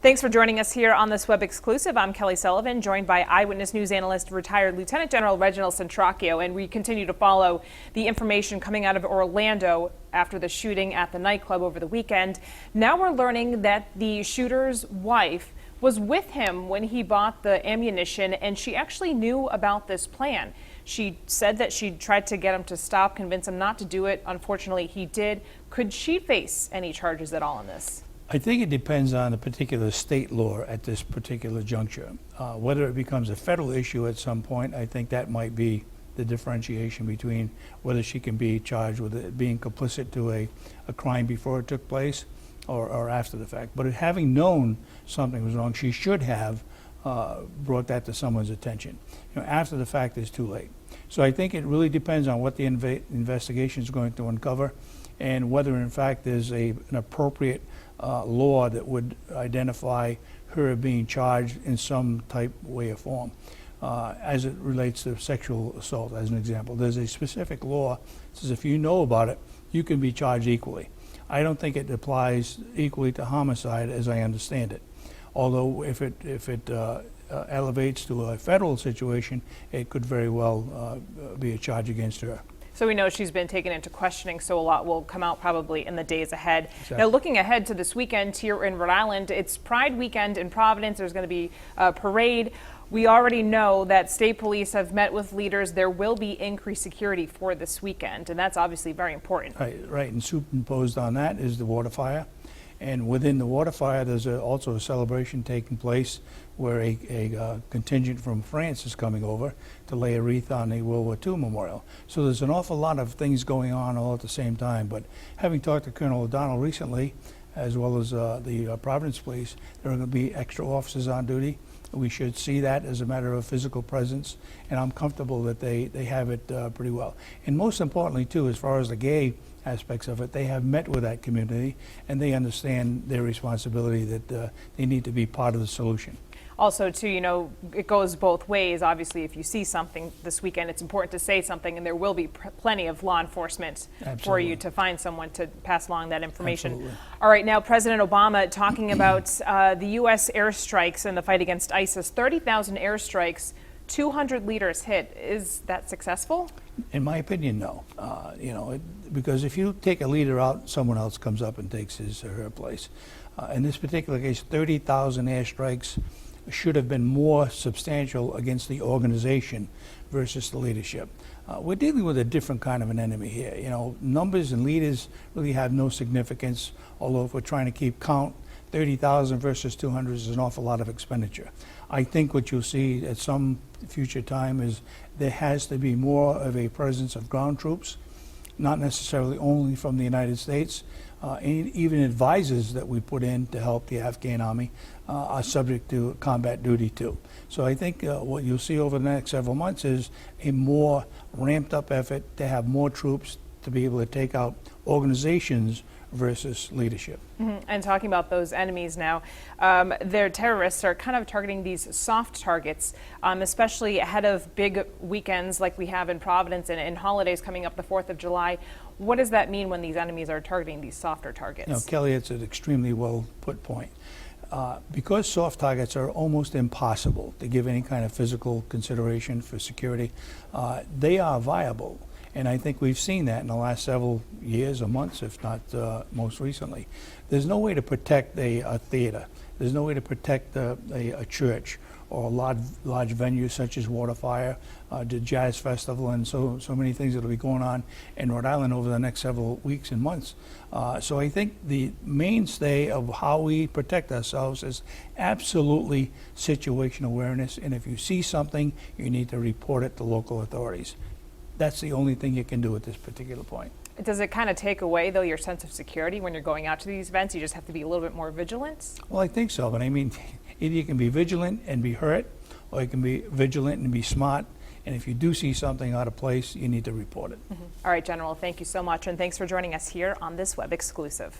Thanks for joining us here on this web exclusive. I'm Kelly Sullivan, joined by Eyewitness News Analyst retired Lieutenant General Reginald Centracchio, and we continue to follow the information coming out of Orlando after the shooting at the nightclub over the weekend. Now we're learning that the shooter's wife was with him when he bought the ammunition, and she actually knew about this plan. She said that she tried to get him to stop, convince him not to do it. Unfortunately, he did. Could she face any charges at all in this? I think it depends on the particular state law at this particular juncture. Whether it becomes a federal issue at some point, I think that might be the differentiation between whether she can be charged with it being complicit to a crime before it took place or after the fact. But having known something was wrong, she should have brought that to someone's attention. After the fact is too late. So I think it really depends on what the investigation is going to uncover and whether in fact there's an appropriate law that would identify her being charged in some type, way, or form. As it relates to sexual assault, as an example, there's a specific law that says if you know about it, you can be charged equally. I don't think it applies equally to homicide, as I understand it. Although if it elevates to a federal situation, it could very well be a charge against her. So we know she's been taken into questioning, so a lot will come out probably in the days ahead. Exactly. Now, looking ahead to this weekend here in Rhode Island, it's Pride weekend in Providence. There's going to be a parade. We already know that state police have met with leaders. There will be increased security for this weekend, and that's obviously very important. Right, and superimposed on that is the water fire. And within the water fire, there's also a celebration taking place where a contingent from France is coming over to lay a wreath on the World War II memorial. So there's an awful lot of things going on all at the same time. But having talked to Colonel O'Donnell recently, as well as the Providence police, there are going to be extra officers on duty. We should see that as a matter of physical presence, and I'm comfortable that they have it pretty well. And most importantly, too, as far as the gay aspects of it, they have met with that community, and they understand their responsibility that they need to be part of the solution. Also, too, it goes both ways. Obviously, if you see something this weekend, it's important to say something, and there will be plenty of law enforcement for you to find someone to pass along that information. Absolutely. All right, now President Obama talking about the U.S. airstrikes and the fight against ISIS. 30,000 airstrikes, 200 leaders hit. Is that successful? In my opinion, no. Because if you take a leader out, someone else comes up and takes his or her place. In this particular case, 30,000 airstrikes should have been more substantial against the organization versus the leadership. We're dealing with a different kind of an enemy here. Numbers and leaders really have no significance, although if we're trying to keep count, 30,000 versus 200 is an awful lot of expenditure. I think what you'll see at some future time is there has to be more of a presence of ground troops, not necessarily only from the United States. Even advisors that we put in to help the Afghan army are subject to combat duty too. So I think what you'll see over the next several months is a more ramped up effort to have more troops to be able to take out organizations versus leadership. And talking about those enemies now, their terrorists are kind of targeting these soft targets, especially ahead of big weekends like we have in Providence and holidays coming up, the 4th of July. What does that mean when these enemies are targeting these softer targets? Kelly, it's an extremely well put point. Because soft targets are almost impossible to give any kind of physical consideration for security, they are viable. And I think we've seen that in the last several years or months, if not most recently. There's no way to protect a theater. There's no way to protect a church or a large venue such as Waterfire, the Jazz Festival, and so many things that will be going on in Rhode Island over the next several weeks and months. So I think the mainstay of how we protect ourselves is absolutely situational awareness. And if you see something, you need to report it to local authorities. That's the only thing you can do at this particular point. Does it kind of take away, though, your sense of security when you're going out to these events? You just have to be a little bit more vigilant? Well, I think so. But I mean, either you can be vigilant and be hurt, or you can be vigilant and be smart. And if you do see something out of place, you need to report it. All right, General, thank you so much. And thanks for joining us here on this web exclusive.